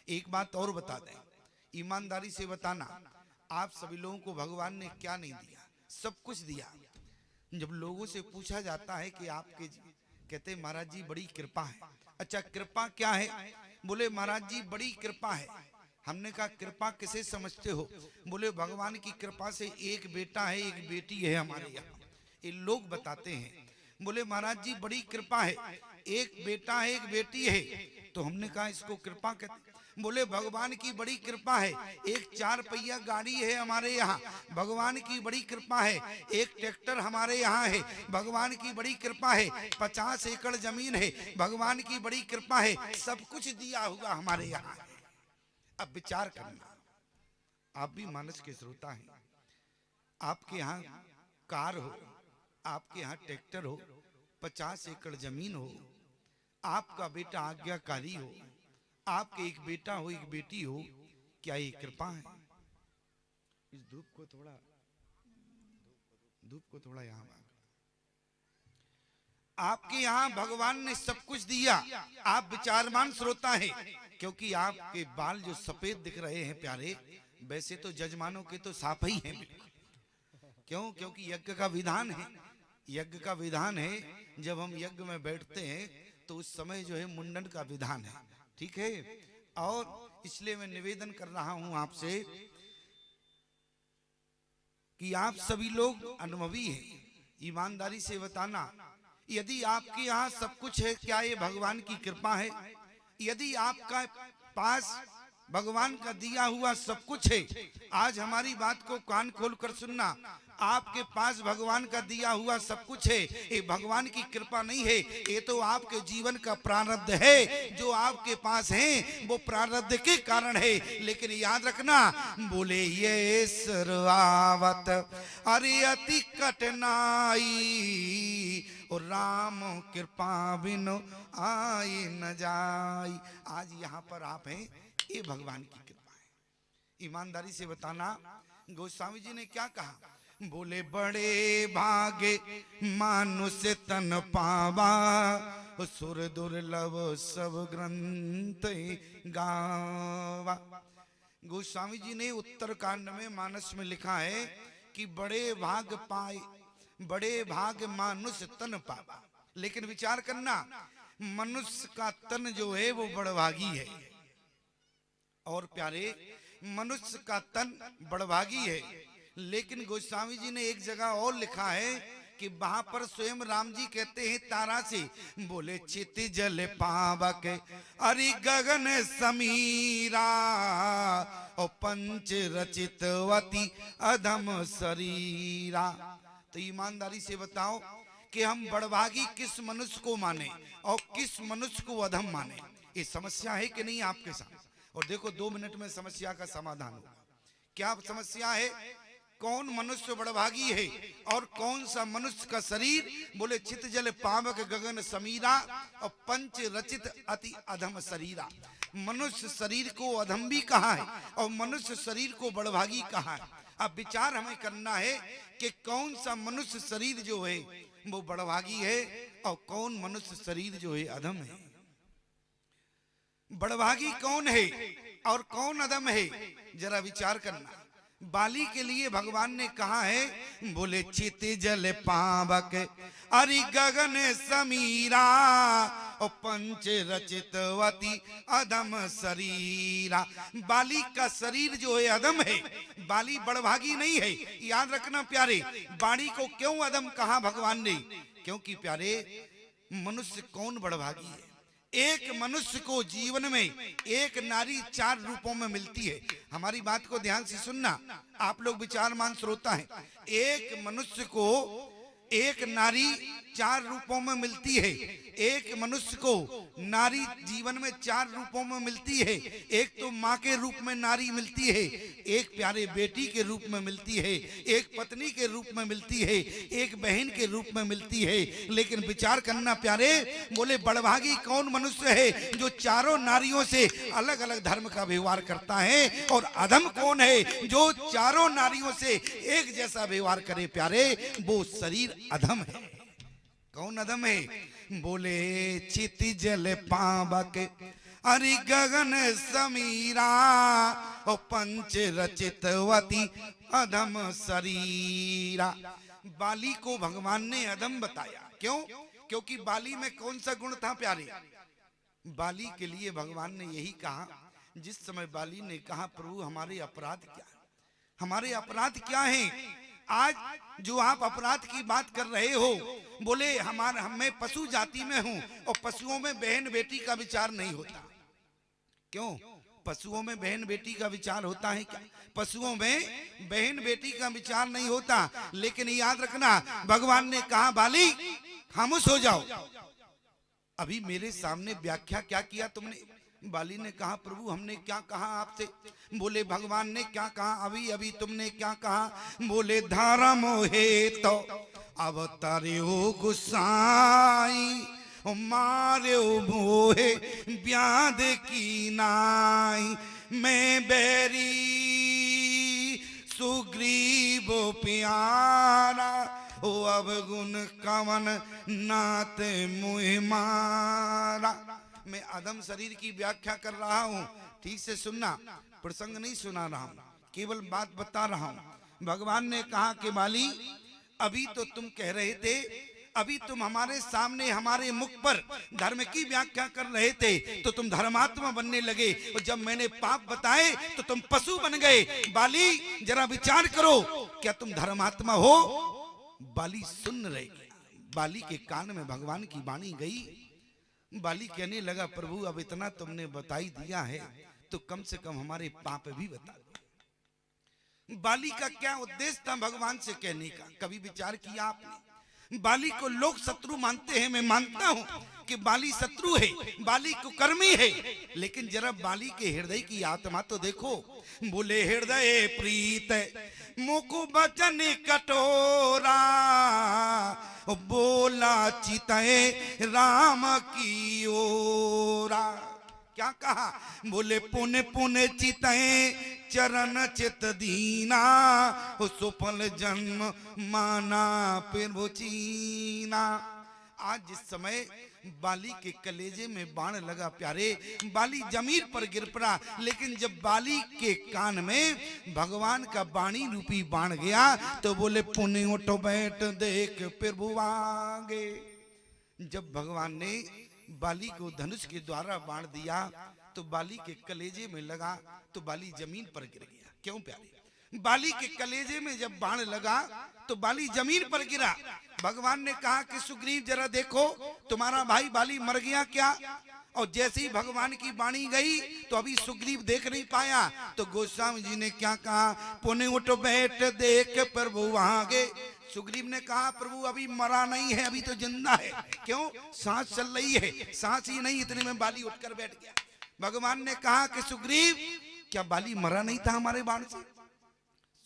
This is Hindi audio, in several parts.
एक बात और बता दें, ईमानदारी से बताना, आप सभी लोगों को भगवान ने क्या नहीं दिया? सब कुछ दिया। जब लोगों से पूछा जाता है कि आपके, कहते महाराज जी बड़ी कृपा है। अच्छा, कृपा क्या है? बोले महाराज जी बड़ी कृपा है। हमने कहा कृपा किसे समझते हो? बोले भगवान की कृपा से एक बेटा है, एक बेटी है हमारे यहाँ, ये लोग बताते हैं। बोले महाराज जी बड़ी कृपा है, एक बेटा है, एक बेटी है। तो हमने कहा इसको कृपा कहते? बोले भगवान की बड़ी कृपा है, एक 4 पहिया गाड़ी है हमारे यहाँ, भगवान की बड़ी कृपा है, एक ट्रैक्टर हमारे यहाँ है, भगवान की बड़ी कृपा है, 50 एकड़ जमीन है, भगवान की बड़ी कृपा है, सब कुछ दिया हुआ हमारे यहाँ है। अब विचार करना, आप भी मानस के श्रोता हैं, आपके यहाँ कार हो, आपके यहाँ ट्रैक्टर हो, 50 एकड़ जमीन हो, आपका बेटा आज्ञाकारी हो, आपके एक बेटा हो, एक बेटी हो, क्या ये कृपा है? इस धूप को थोड़ा यहाँ, आपके यहाँ भगवान ने सब कुछ दिया। आप विचारमान श्रोता हैं, क्योंकि आपके बाल जो सफेद दिख रहे हैं प्यारे, वैसे तो जजमानों के तो साफ ही हैं। क्यों? क्योंकि यज्ञ का विधान है, यज्ञ का विधान है। जब हम यज्ञ में बैठते हैं तो उस समय जो है मुंडन का विधान है, ठीक है। और इसलिए मैं निवेदन कर रहा हूं आपसे कि आप सभी लोग अनुभवी हैं, ईमानदारी से बताना, यदि आपके यहाँ सब कुछ है, क्या ये भगवान की कृपा है? यदि आपका पास भगवान का दिया हुआ सब कुछ है, आज हमारी बात को कान खोल कर सुनना, आपके पास भगवान का दिया हुआ सब कुछ है, ये भगवान की कृपा नहीं है, ये तो आपके जीवन का प्रारब्ध है। जो आपके पास है वो प्रारब्ध के कारण है। लेकिन याद रखना, बोले ये सर्वावत अरे अति कठिनाई, और राम कृपा बिनु आई न जाई। आज यहाँ पर आप हैं, ये भगवान की कृपा है। ईमानदारी से बताना, गोस्वामी जी ने क्या कहा? बोले बड़े भागे मानुष तन पावा, सुर दुर्लभ सब ग्रंथ गावा। गोस्वामी जी ने उत्तरकांड में मानस में लिखा है कि बड़े भाग पाए, बड़े भाग मानुष तन पावा। लेकिन विचार करना, मनुष्य का तन जो है वो बड़भागी है। और प्यारे, मनुष्य का तन बड़भागी है। लेकिन गोस्वामी जी ने एक जगह और लिखा है कि वहां पर स्वयं राम जी कहते हैं तारा से, बोले चित जल पावक अरि गगन समीरा, और पंच रचितवती अधम शरीरा। तो ईमानदारी से बताओ कि हम बड़भागी किस मनुष्य को माने और किस मनुष्य को अधम माने? ये समस्या है कि नहीं आपके साथ? और देखो 2 मिनट में समस्या का समाधान होगा। क्या समस्या है? कौन मनुष्य बड़भागी है और कौन सा मनुष्य का शरीर? बोले चित जल पावक गगन समीरा, और पंच रचित अति अधम शरीरा। मनुष्य शरीर को अधम भी कहा है और मनुष्य शरीर को बड़भागी कहा है। अब विचार हमें करना है कि कौन सा मनुष्य शरीर जो है वो बड़भागी है और कौन मनुष्य शरीर जो है अधम है। बड़भागी कौन है और कौन अधम है, जरा विचार करना। बाली के लिए भगवान ने कहा है, बोले चित जल पावक अरि गगन समीरा, और पंच रचितवती अधम शरीरा। बाली का शरीर जो है अधम है, बाली बड़भागी नहीं है। याद रखना प्यारे, बाली को क्यों अधम कहा भगवान ने? क्योंकि प्यारे, मनुष्य कौन बड़भागी है? एक मनुष्य को जीवन में एक नारी 4 रूपों में मिलती है। हमारी बात को ध्यान से सुनना, आप लोग विचारमान श्रोता हैं। एक मनुष्य को एक नारी 4 रूपों में मिलती है। एक मनुष्य को नारी जीवन में 4 रूपों में मिलती है। एक तो माँ के रूप में नारी मिलती है, एक प्यारे बेटी के रूप में मिलती है, एक पत्नी के रूप में मिलती है, एक बहन के रूप में मिलती है। लेकिन विचार करना प्यारे, बोले बड़भागी कौन मनुष्य है जो चारों नारियों से अलग अलग धर्म का व्यवहार करता है, और अधम कौन है जो चारों नारियों से एक जैसा व्यवहार करे? प्यारे, वो शरीर अधम है। कौन अधम है? बोले चित जल पावक अरे गगन समीरा ओ पंच रचितवती अधम शरीरा। बाली को भगवान ने अधम बताया। क्यों? क्योंकि बाली में कौन सा गुण था प्यारे? बाली के लिए भगवान ने यही कहा, जिस समय बाली ने कहा प्रभु हमारे अपराध क्या है, हमारे अपराध क्या हैं? आज जो आप अपराध की बात कर रहे हो, बोले मैं पशु जाति में हूं और पशुओं में बहन बेटी का विचार नहीं होता। क्यों? पशुओं में बहन बेटी का विचार होता है क्या? पशुओं में बहन बेटी का विचार नहीं होता। लेकिन याद रखना, भगवान ने कहा बाली खामोश हो जाओ। अभी मेरे सामने व्याख्या क्या किया तुमने? बाली ने कहा प्रभु हमने क्या कहा आपसे? बोले भगवान ने क्या कहा? अभी अभी तुमने क्या कहा? बोले धारा मोहे तो अवतारे हो गुसाई, मारे मोहे ब्याद की नाई, मैं बैरी सुग्रीव प्यारा, ओ अब गुण कवन नाथ मुहि मारा। मैं अधम शरीर की व्याख्या कर रहा हूँ, ठीक से सुनना, प्रसंग नहीं सुना रहा हूँ, केवल बात बता रहा हूँ। भगवान ने कहा कि बाली अभी तो तुम कह रहे थे, अभी तुम हमारे सामने हमारे मुख पर धर्म की व्याख्या कर रहे थे तो तुम धर्मात्मा बनने लगे, और जब मैंने पाप बताए तो तुम पशु बन गए। बाली जरा विचार करो, क्या तुम धर्मात्मा हो? बाली सुन रहे। बाली के कान में भगवान की वाणी गई। बाली कहने लगा प्रभु अब इतना तुमने बताई दिया है तो कम से कम हमारे पाप भी बता दो। बाली का क्या उद्देश्य था भगवान से कहने का? कभी विचार किया आपने? बाली को लोग शत्रु मानते हैं, मैं मानता हूं कि बाली शत्रु है, बाली कुकर्मी है, लेकिन जरा बाली के हृदय की आत्मा तो देखो। बोले हृदय प्रीत मुख बचन कटोरा, बोला चितए राम की ओरा। क्या कहा? बोले पुण्य पुण्य चितए चरण चित दीना, सुफल जन्म माना प्रभु चीना। आज जिस समय बाली के कलेजे में बाण लगा प्यारे, बाली जमीन पर गिर पड़ा, लेकिन जब बाली के कान में भगवान का बाणी रूपी बाण गया तो बोले पुण्य उठो बैठ देख प्रभु आगे। जब भगवान ने बाली को धनुष के द्वारा बाण दिया तो बाली के कलेजे में लगा तो बाली जमीन पर गिर गया। क्यों प्यारे? बाली के कलेजे में जब बाण लगा तो बाली जमीन पर गिरा। भगवान ने कहा कि सुग्रीव जरा देखो तुम्हारा भाई बाली मर गया क्या? और जैसे ही भगवान की वाणी गई तो अभी सुग्रीव देख नहीं पाया, तो गोस्वामी जी ने क्या कहा? पुण्य उठ बैठ देख प्रभु आगे। सुग्रीव ने कहा प्रभु अभी मरा नहीं है, अभी तो जिंदा है। क्यों? सांस चल रही है, सांस ही नहीं, इतने में बाली उठकर बैठ गया। भगवान ने कहा कि सुग्रीव क्या बाली मरा नहीं था हमारे बाण से?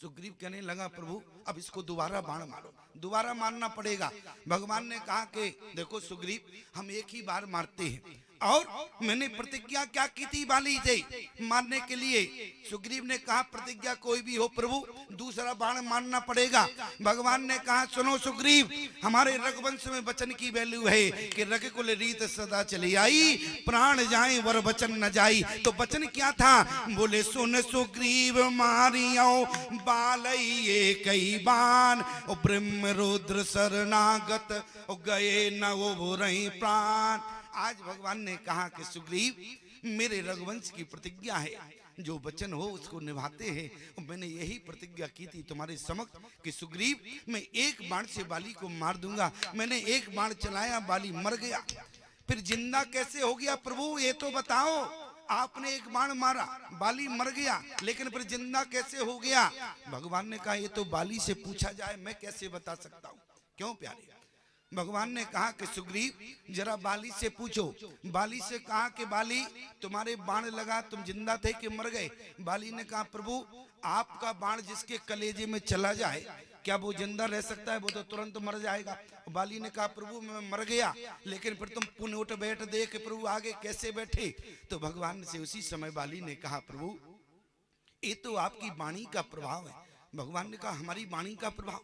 सुग्रीव कहने लगा प्रभु अब इसको दोबारा बाण मारो, दोबारा मारना पड़ेगा। भगवान ने कहा कि देखो सुग्रीव हम एक ही बार मारते हैं, और मैंने प्रतिज्ञा क्या की थी बाली से मारने के लिए? सुग्रीव ने कहा प्रतिज्ञा कोई भी हो प्रभु, दूसरा बाण मारना पड़ेगा। भगवान ने कहा सुनो सुग्रीव, हमारे रघुवंश में वचन की वैल्यू है कि रघुकुल रीत सदा चली आई, प्राण जाए वर वचन न जाई। तो वचन क्या था? बोले सुन सुग्रीव मारियो बालई कई बाण, ब्रह्म रुद्र शरणागत गए न वो रही प्राण। आज भगवान ने कहा कि सुग्रीव मेरे रघुवंश की प्रतिज्ञा है, जो वचन हो उसको निभाते हैं, और मैंने यही प्रतिज्ञा की थी तुम्हारे समक्ष कि सुग्रीव मैं एक बाण से बाली को मार दूंगा। मैंने एक बाण चलाया, बाली मर गया, फिर जिंदा कैसे हो गया प्रभु ये तो बताओ। आपने एक बाण मारा, बाली मर गया, लेकिन फिर जिंदा कैसे हो गया? भगवान ने कहा ये तो बाली से पूछा जाए, मैं कैसे बता सकता हूँ। क्यों प्यारे? भगवान ने कहा कि सुग्रीव जरा बाली से पूछो। बाली से कहा कि बाली तुम्हारे बाण लगा, तुम जिंदा थे कि मर गए? बाली ने कहा प्रभु आपका बाण जिसके कलेजे में चला जाए क्या वो जिंदा रह सकता है? वो तो तुरंत मर जाएगा। बाली ने कहा प्रभु मैं मर गया, लेकिन फिर तुम पुण्य उठ बैठ देख प्रभु आगे कैसे बैठे? तो भगवान से उसी समय बाली ने कहा प्रभु ये तो आपकी वाणी का प्रभाव है। भगवान ने कहा हमारी वाणी का प्रभाव?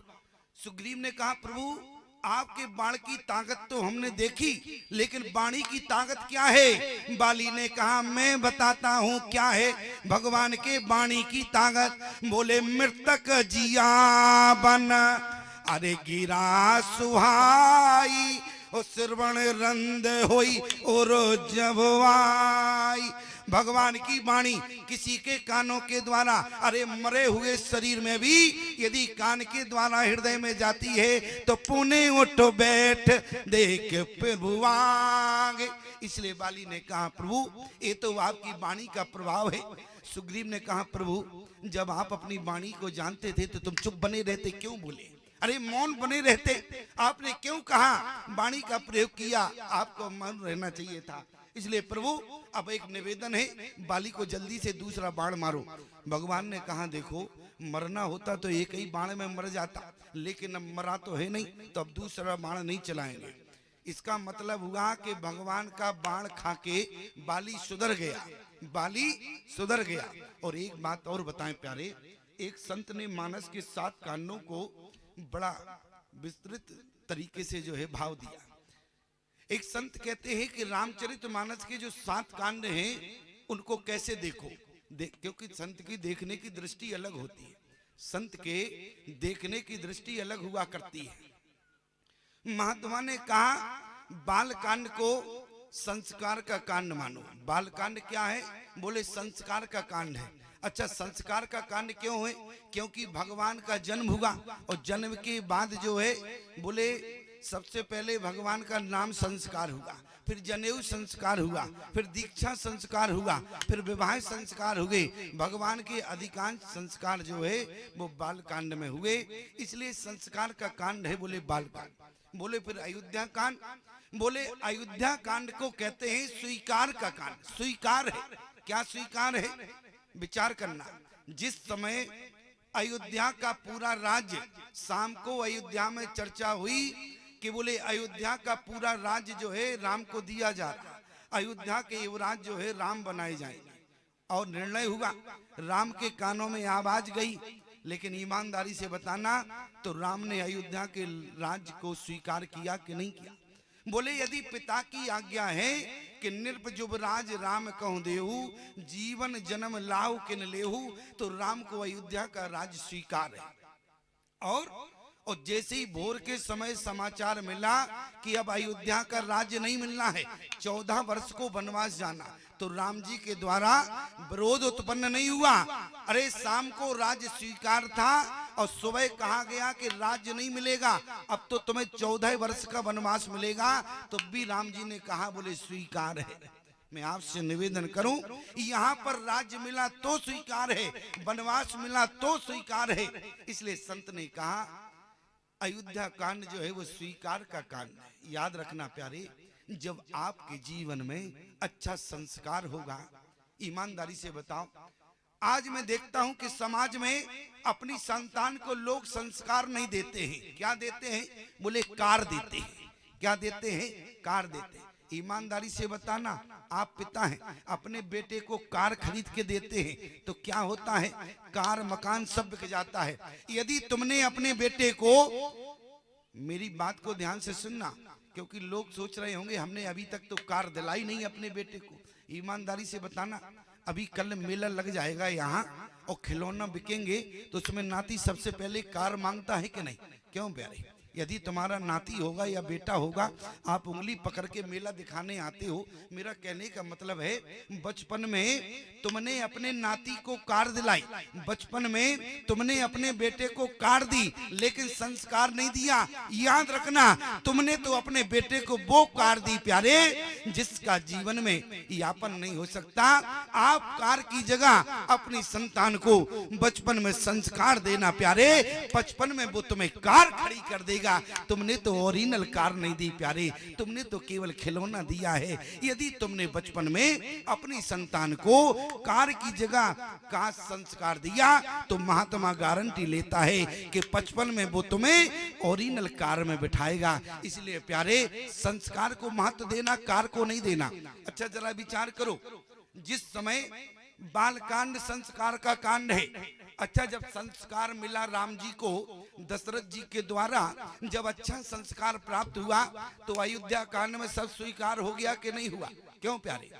सुग्रीव ने कहा प्रभु आपके बाण की ताकत तो हमने देखी, लेकिन वाणी की ताकत क्या है? बाली ने कहा मैं बताता हूँ क्या है भगवान के वाणी की ताकत। बोले मृतक जिया बन अरे गिरा सुहाई, ओ श्रवण रंद होई और जबवाई। भगवान की वाणी किसी के कानों के द्वारा, अरे मरे हुए शरीर में भी यदि कान के द्वारा हृदय में जाती है तो पुणे उठो बैठ देख प्रभु आगे। इसलिए बाली ने कहा प्रभु ये तो आपकी वाणी का प्रभाव है। सुग्रीव ने कहा प्रभु जब आप अपनी वाणी को जानते थे तो तुम चुप बने रहते, क्यों बोले? अरे मौन बने रहते, आपने क्यों कहा? वाणी का प्रयोग किया, आपको मौन रहना चाहिए था। इसलिए प्रभु अब एक निवेदन है, बाली को जल्दी से दूसरा बाण मारो। भगवान ने कहा देखो मरना होता तो एक ही बाण में मर जाता, लेकिन अब मरा तो है नहीं, तो अब दूसरा बाण नहीं चलाएंगे। इसका मतलब हुआ कि भगवान का बाण खा के बाली सुधर गया, बाली सुधर गया। और एक बात और बताएं प्यारे, एक संत ने मानस के 7 कांडों को बड़ा विस्तृत तरीके से जो है भाव दिया। एक संत कहते हैं कि रामचरितमानस के जो 7 कांड हैं उनको कैसे देखो, क्योंकि संत की देखने की दृष्टि अलग होती है, संत के देखने की दृष्टि अलग हुआ करती है। महात्मा ने कहा बाल कांड को संस्कार का कांड मानो। बाल कांड क्या है? बोले संस्कार का कांड है। अच्छा संस्कार का कांड क्यों है? क्योंकि भगवान का जन्म हुआ और जन्म के बाद जो है बोले सबसे पहले भगवान का नाम संस्कार हुआ, फिर जनेऊ संस्कार हुआ, फिर दीक्षा संस्कार हुआ, फिर विवाह संस्कार हुए। भगवान के अधिकांश संस्कार जो है वो बाल कांड में हुए, इसलिए संस्कार का कांड है बोले बाल कांड। बोले फिर अयोध्या कांड, बोले अयोध्या कांड को कहते हैं स्वीकार का कांड। स्वीकार है, क्या स्वीकार है? विचार करना। जिस समय अयोध्या का पूरा राज्य, शाम को अयोध्या में चर्चा हुई कि बोले अयोध्या का पूरा राज्य जो है राम को दिया जाता, अयोध्या के युवराज जो है राम बनाए जाएंगे। और निर्णय हुआ, राम के कानों में आवाज गई, लेकिन ईमानदारी से बताना तो राम ने अयोध्या के राज्य को स्वीकार किया कि नहीं किया? बोले यदि पिता की आज्ञा है कि निर्प जुबराज राम कहूं देहु, जीवन जन्म लाहु किन लेहु, तो राम को अयोध्या का राज्य स्वीकार है। और जैसे ही भोर के समय समाचार मिला कि अब अयोध्या का राज्य नहीं मिलना है, 14 वर्ष को वनवास जाना, तो राम जी के द्वारा विरोध उत्पन्न नहीं हुआ। अरे शाम को राज्य स्वीकार था और सुबह कहा गया कि राज्य नहीं मिलेगा, अब तो तुम्हें 14 वर्ष का वनवास मिलेगा, तो भी राम जी ने कहा बोले स्वीकार है। मैं आपसे निवेदन करूं, यहाँ पर राज्य मिला तो स्वीकार है, वनवास मिला तो स्वीकार है। इसलिए संत ने कहा अयोध्या कांड जो है वो स्वीकार का कांड है। याद रखना प्यारे, जब आपके जीवन में अच्छा संस्कार होगा, ईमानदारी से बताओ, आज मैं देखता हूं कि समाज में अपनी संतान को लोग संस्कार नहीं देते हैं। क्या देते हैं? बोले कार देते हैं। क्या देते हैं? कार देते हैं। ईमानदारी से बताना, आप पिता हैं, अपने बेटे को कार खरीद के देते हैं तो क्या होता है? कार मकान सब बिक जाता है। यदि तुमने अपने बेटे को, मेरी बात को ध्यान से सुनना, क्योंकि लोग सोच रहे होंगे हमने अभी तक तो कार दिलाई नहीं अपने बेटे को। ईमानदारी से बताना, अभी कल मेला लग जाएगा यहाँ और खिलौना बिकेंगे, तो उसमें नाती सबसे पहले कार मांगता है कि नहीं? क्यों प्यारे? यदि तुम्हारा नाती होगा या बेटा होगा, आप उंगली पकड़ के मेला दिखाने आते हो, मेरा कहने का मतलब है बचपन में तुमने अपने नाती को कार दिलाई, बचपन में तुमने अपने बेटे को कार दी, लेकिन संस्कार नहीं दिया। याद रखना, तुमने तो अपने बेटे को वो कार दी प्यारे जिसका जीवन में यापन नहीं हो सकता। आप कार की जगह अपनी संतान को बचपन में संस्कार देना प्यारे, बचपन में वो तुम्हें कार खड़ी कर देगा। तुमने तो ओरिजिनल कार नहीं दी प्यारे, तुमने तो केवल खिलौना दिया है। यदि तुमने बचपन में अपनी संतान को कार की जगह का संस्कार दिया तो महात्मा गारंटी लेता है कि बचपन में वो तुम्हें ओरिजिनल कार में बिठाएगा। इसलिए प्यारे संस्कार को महत्व देना, कार को नहीं देना। अच्छा जरा विचार करो, जिस समय बाल कांड संस्कार का कांड है, अच्छा जब संस्कार मिला राम जी को दशरथ जी के द्वारा जब अच्छा संस्कार प्राप्त हुआ तो अयोध्या कांड में सब स्वीकार हो गया कि नहीं हुआ? क्यों प्यारे?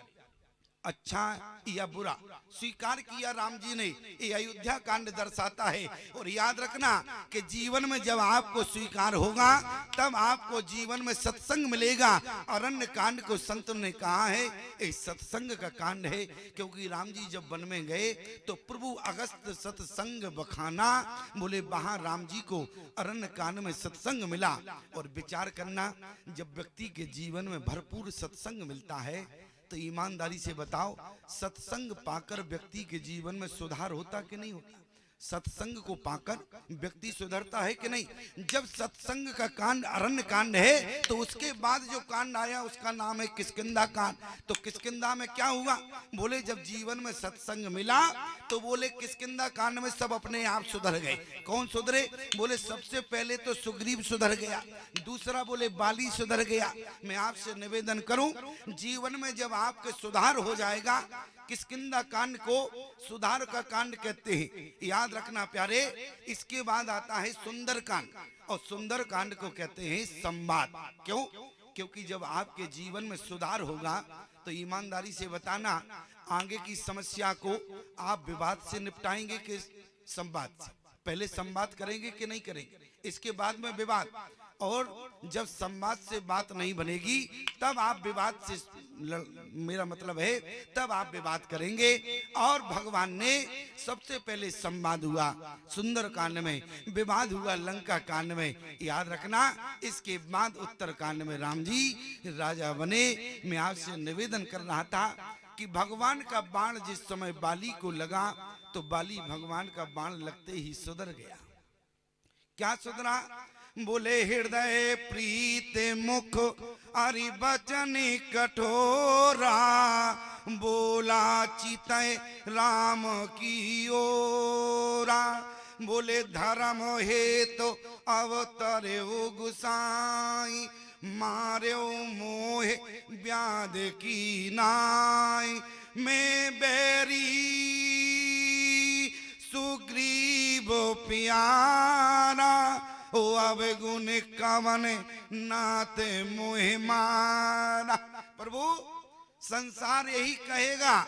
अच्छा या बुरा स्वीकार किया राम जी ने, ये अयोध्या कांड दर्शाता है। और याद रखना कि जीवन में जब आपको स्वीकार होगा तब आपको जीवन में सत्संग मिलेगा। अरण्य कांड को संतों ने कहा है ये सत्संग का कांड है, क्योंकि राम जी जब वन में गए तो प्रभु अगस्त सत्संग बखाना, बोले वहां राम जी को अरण्य कांड में सत्संग मिला। और विचार करना, जब व्यक्ति के जीवन में भरपूर सत्संग मिलता है तो ईमानदारी से बताओ सत्संग पाकर व्यक्ति के जीवन में सुधार होता कि नहीं होता? सत्संग को पाकर व्यक्ति सुधरता है कि नहीं? जब सत्संग का कांड अरण्य कांड है तो उसके बाद जो कांड आया उसका नाम है किष्किंधा कांड। तो किष्किंधा में क्या हुआ? बोले जब जीवन में सत्संग मिला तो बोले किष्किंधा कांड में सब अपने आप सुधर गए। कौन सुधरे? बोले सबसे पहले तो सुग्रीव सुधर गया, दूसरा बोले बाली सुधर गया। मैं आपसे निवेदन करूं, जीवन में जब आपके सुधार हो जाएगा, किष्किंधा कांड को सुधार का कांड कहते हैं, याद रखना प्यारे। इसके बाद आता है सुंदर कांड, और सुंदर कांड को कहते हैं संवाद। क्यों? क्योंकि जब आपके जीवन में सुधार होगा तो ईमानदारी से बताना आगे की समस्या को आप विवाद से निपटाएंगे कि संवाद से? पहले संवाद करेंगे कि नहीं करेंगे, इसके बाद में विवाद। और जब संवाद से बात नहीं बनेगी तब आप विवाद से, मेरा मतलब है तब आप विवाद करेंगे। और भगवान ने सबसे पहले संवाद हुआ सुंदर कांड में, विवाद हुआ लंका कांड में, याद रखना। इसके बाद उत्तर कांड में राम जी राजा बने। मैं आपसे निवेदन कर रहा था कि भगवान का बाण जिस समय बाली को लगा तो बाली भगवान का बाण लगते ही सुधर गया। क्या सुधरा? बोले हृदय प्रीत मुख हरि बचन कठोरा, बोला चितय राम की ओरा। बोले धर्म हेतु अवतरे गुसाई, मार्यो मोह व्याध की नाई। मैं बैरी सुग्रीव प्यारा, ओ अब गुण कवन नाथ मोह मारा। प्रभु संसार यही कहेगा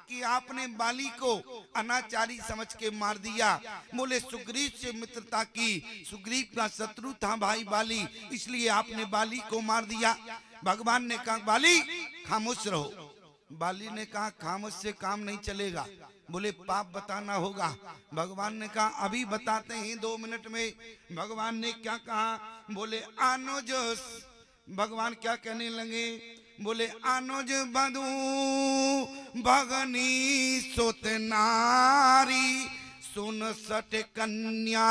कि आपने बाली को अनाचारी समझ के मार दिया। बोले सुग्रीव से मित्रता की, सुग्रीव का शत्रु था भाई बाली, इसलिए आपने बाली को मार दिया। भगवान ने कहा बाली खामोश रहो। बाली ने कहा खामोश से काम नहीं चलेगा, बोले पाप बताना होगा। भगवान ने कहा अभी बताते हैं 2 मिनट में। भगवान ने क्या कहा? बोले अनुज, भगवान क्या कहने लगे? बोले अनुज बधू भगनी सुत नारी, सुन सट कन्या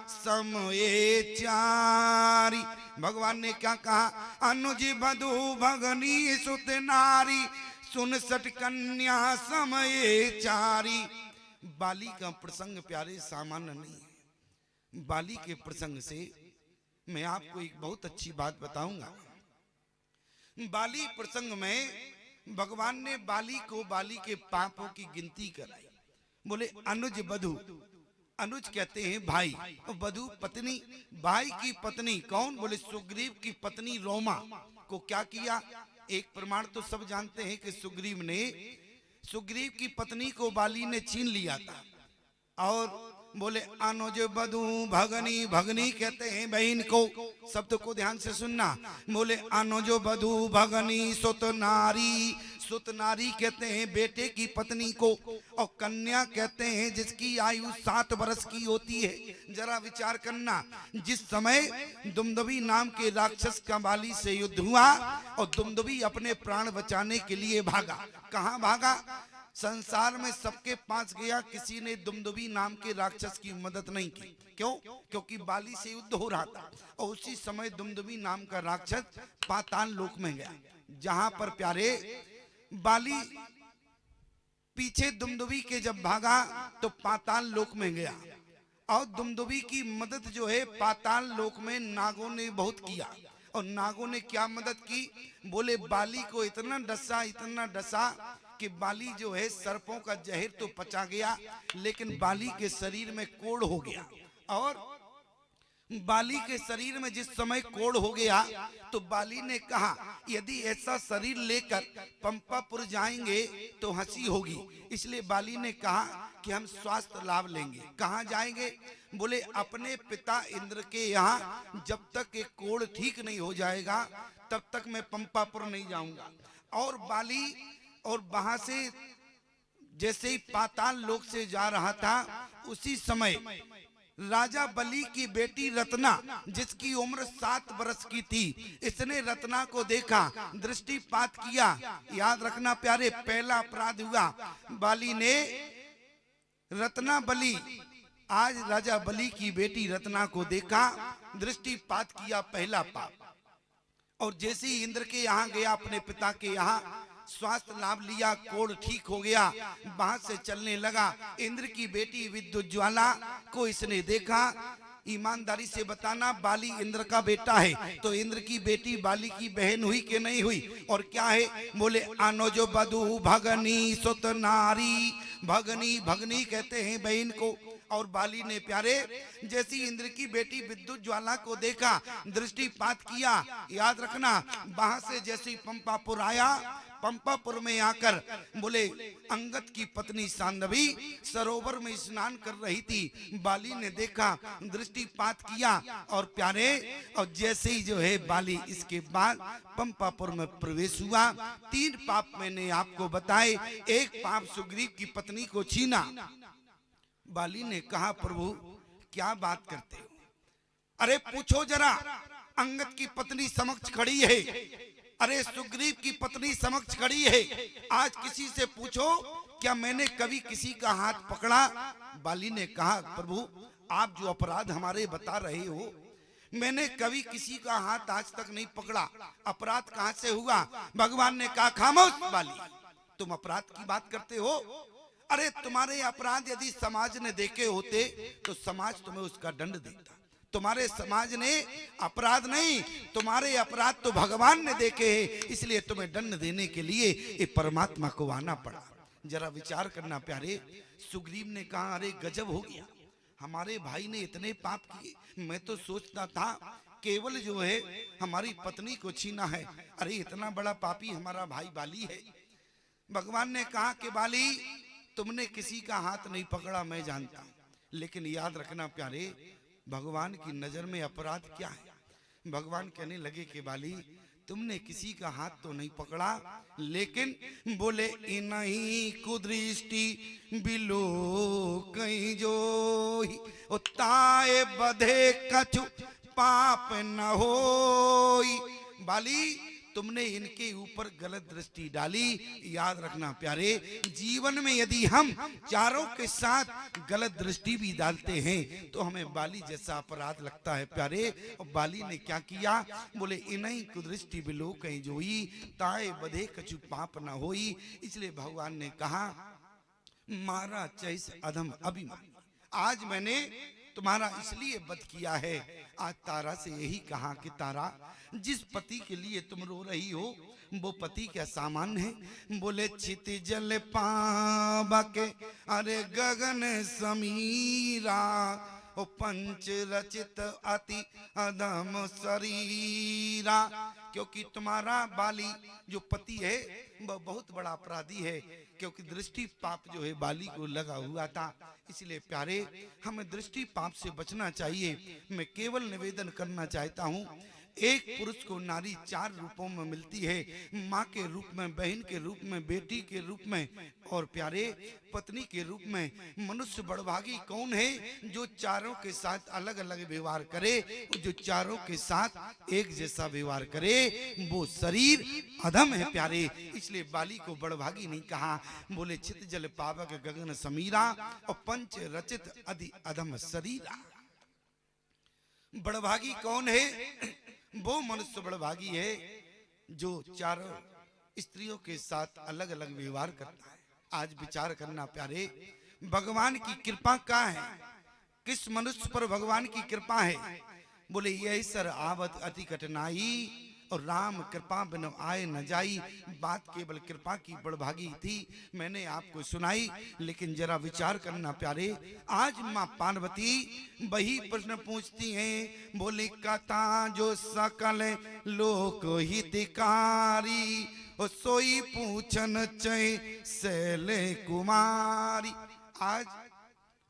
समये चारी। भगवान ने क्या कहा? अनुज बधू भगनी सुत नारी, सुन सट कन्या समय चारी। बाली का प्रसंग प्यारे सामान्य नहीं है। बाली के प्रसंग से मैं आपको एक बहुत अच्छी बात बताऊंगा। बाली प्रसंग में भगवान ने बाली को बाली के पापों की गिनती कराई। बोले अनुज बधू, अनुज कहते हैं भाई, और बधू पत्नी, भाई की पत्नी कौन? बोले सुग्रीव की पत्नी रोमा को क्या किया? एक प्रमाण तो सब जानते हैं कि सुग्रीव की पत्नी को बाली ने छीन लिया था। और बोले अनुज बधू भगनी, भगनी कहते हैं बहन को, शब्द को ध्यान से सुनना। बोले अनुज बधू भगनी सुत नारी, सुत नारी कहते हैं बेटे की पत्नी को, और कन्या कहते हैं जिसकी आयु 7 वर्ष की होती है। जरा विचार करना, जिस समय दुमदुभी नाम के राक्षस का बाली से युद्ध हुआ और दुमदुभी अपने प्राण बचाने के लिए भागा। कहाँ भागा? संसार में सबके पास गया, किसी ने दुमदुभी नाम के राक्षस की मदद नहीं की। क्यों? क्योंकि बाली से युद्ध हो रहा था। और उसी समय दुमदुभी नाम का राक्षस पाताल लोक में गया, जहां पर प्यारे बाली पीछे दुमदुभी के जब भागा तो पाताल लोक में गया। और दुमदुभी की मदद जो है पाताल लोक में नागों ने बहुत किया। और नागों ने क्या मदद की? बोले बाली को इतना डसा कि बाली जो है सर्पों का जहर तो पचा गया, लेकिन बाली के शरीर में कोढ़ हो गया। और बाली के शरीर में जिस समय कोढ़ हो गया तो बाली ने कहा यदि ऐसा शरीर लेकर पंपापुर जाएंगे तो हंसी होगी, इसलिए बाली ने कहा कि हम स्वास्थ्य लाभ लेंगे। कहाँ जाएंगे? बोले अपने पिता इंद्र के यहाँ, जब तक एक कोढ़ ठीक नहीं हो जाएगा तब तक मैं पंपापुर नहीं जाऊंगा। और बाली और वहां से जैसे ही पाताल लोक से जा रहा था उसी समय राजा बलि की बेटी रत्ना, जिसकी उम्र 7 वर्ष की थी, इसने रत्ना को देखा, दृष्टिपात किया। याद रखना प्यारे, पहला अपराध हुआ। बाली ने रत्ना बलि, आज राजा बलि की बेटी रत्ना को देखा, दृष्टिपात किया, पहला पाप। और जैसे ही इंद्र के यहाँ गया, अपने पिता के यहाँ, स्वास्थ्य लाभ लिया, कोढ़ ठीक हो गया, वहां से चलने लगा। इंद्र की बेटी विद्युत ज्वाला को इसने देखा। ईमानदारी से बताना, बाली इंद्र का बेटा है, तो इंद्र की बेटी बाली की बहन हुई कि नहीं हुई? और क्या है? बोले अनुजो बधु भगनी सुत नारी। भगनी, भगनी कहते हैं बहन को। और बाली ने प्यारे जैसी इंद्र की बेटी विद्युत ज्वाला को देखा, दृष्टिपात किया। याद रखना, वहां से जैसे पंपापुर आया, पंपापुर में आकर बोले अंगद की पत्नी सांदवी सरोवर में स्नान कर रही थी। बाली ने देखा, दृष्टिपात किया। और प्यारे, और जैसे ही जो है बाली इसके बाद पंपापुर में प्रवेश हुआ। 3 पाप मैंने आपको बताए। एक पाप सुग्रीव की पत्नी को छीना। बाली ने कहा प्रभु क्या बात करते हो? अरे पूछो जरा, अंगद की पत्नी समक्ष खड़ी है, अरे सुग्रीव की पत्नी समक्ष खड़ी है, आज किसी से पूछो क्या मैंने कभी किसी का हाथ पकड़ा? बाली ने कहा प्रभु आप जो अपराध हमारे बता रहे हो, मैंने कभी किसी का हाथ आज तक नहीं पकड़ा, अपराध कहां से हुआ? भगवान ने कहा खामोश बाली, तुम अपराध की बात करते हो? अरे तुम्हारे अपराध यदि समाज ने देखे होते तो समाज तुम्हें उसका दंड देता। तुम्हारे समाज ने अपराध नहीं, तुम्हारे अपराध तो भगवान ने देखे हैं, इसलिए तुम्हें दंड देने के लिए ये परमात्मा को आना पड़ा। जरा विचार करना प्यारे। सुग्रीव ने कहा अरे गजब हो गया, हमारे भाई ने इतने पाप किए। मैं तो सोचता था केवल जो है हमारी पत्नी को छीना है, अरे इतना बड़ा पापी हमारा भाई बाली है। भगवान ने कहा कि बाली तुमने किसी का हाथ नहीं पकड़ा, मैं जानता हूं, लेकिन याद रखना प्यारे भगवान की नजर में अपराध क्या है? भगवान कहने लगे कि बाली तुमने किसी का हाथ तो नहीं पकड़ा, लेकिन बोले इन्हीं कुदृष्टि बिलो कहीं जो ताए बधे कछु पाप न होई। बाली तुमने इनके ऊपर गलत दृष्टि डाली। याद रखना प्यारे, जीवन में यदि हम चारों के साथ गलत दृष्टि भी डालते हैं तो हमें बाली जैसा अपराध लगता है प्यारे। और बाली ने क्या किया? बोले इन्हीं कुदृष्टि बिलो कहीं जोई ताए बधे कछु पाप न होई। इसलिए भगवान ने कहा मारा चैस अधम अभिमान, आज मैंने तुम्हारा इसलिए वध किया है। आज तारा से यही कहा कि तारा जिस पति के लिए तुम रो रही हो वो पति क्या सामान्य है? बोले छिति जल पावा के अरे गगन समीरा, ओ पंच रचित अति अधम शरीरा। क्योंकि तुम्हारा बाली जो पति है वह बहुत बड़ा अपराधी है, क्योंकि दृष्टि पाप जो है बाली को लगा हुआ था। इसलिए प्यारे हमें दृष्टि पाप से बचना चाहिए। मैं केवल निवेदन करना चाहता हूँ, एक पुरुष को नारी 4 रूपों में मिलती है, माँ के रूप में, बहन के रूप में, बेटी के रूप में और प्यारे पत्नी के रूप में। मनुष्य बड़भागी कौन है? जो चारों के साथ अलग अलग व्यवहार करे, जो चारों के साथ एक जैसा व्यवहार करे, वो शरीर अधम है प्यारे। इसलिए बाली को बड़भागी नहीं कहा। बोले चित जल पावक गगन समीरा और पंच रचित अधि अधम शरीरा। बड़भागी कौन है? वो मनुष्य बड़भागी है जो चारों स्त्रियों के साथ अलग अलग व्यवहार करता है। आज विचार करना प्यारे, भगवान की कृपा क्या है? किस मनुष्य पर भगवान की कृपा है? बोले यही सर आवत अति कठिनाई और राम कृपा बिनु आए न जाई। बात केवल कृपा की बड़भागी थी, मैंने आपको सुनाई, लेकिन जरा विचार करना प्यारे। आज माँ पार्वती वही प्रश्न पूछती हैं, बोले कथा जो सकल लोक हितकारी, और सोई पूछन चय शैले कुमारी। आज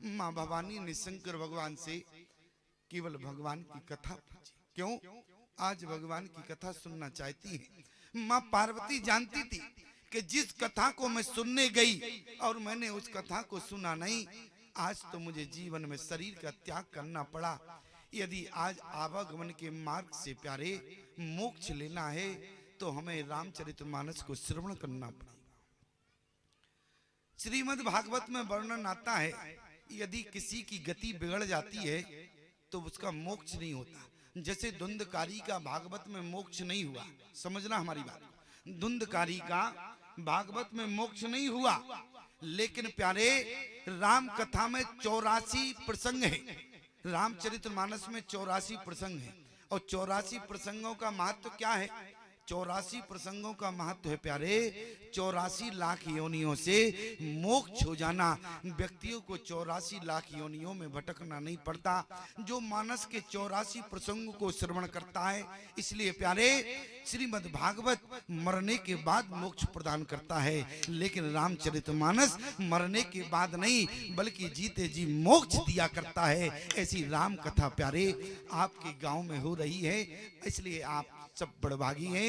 माँ भवानी ने शंकर भगवान से केवल भगवान की कथा पूछी। क्यों? आज भगवान की कथा सुनना चाहती है। माँ पार्वती जानती थी कि जिस कथा को मैं सुनने गई और मैंने उस कथा को सुना नहीं, आज तो मुझे जीवन में शरीर का त्याग करना पड़ा। यदि आज आवागमन के मार्ग से प्यारे मोक्ष लेना है तो हमें रामचरितमानस को श्रवण करना पड़ेगा। श्रीमद् भागवत में वर्णन आता है, यदि किसी की गति बिगड़ जाती है तो उसका मोक्ष नहीं होता। जैसे धुंधकारी का भागवत में मोक्ष नहीं हुआ, समझना हमारी बात। धुंधकारी का भागवत में मोक्ष नहीं हुआ, लेकिन प्यारे राम कथा में 84 प्रसंग है। रामचरितमानस में 84 प्रसंग है, और 84 प्रसंगों का महत्व क्या है? 84 प्रसंगों का महत्व है प्यारे 84 लाख योनियों से मोक्ष हो जाना। व्यक्तियों को 84 लाख योनियों में भटकना नहीं पड़ता, जो मानस के 84 प्रसंगों को श्रवण करता है। इसलिए प्यारे श्रीमद् भागवत मरने के बाद मोक्ष प्रदान करता है, लेकिन रामचरितमानस मरने के बाद नहीं बल्कि जीते जी मोक्ष दिया करता है। ऐसी राम कथा प्यारे आपके गांव में हो रही है, इसलिए आप सब बड़भागी हैं।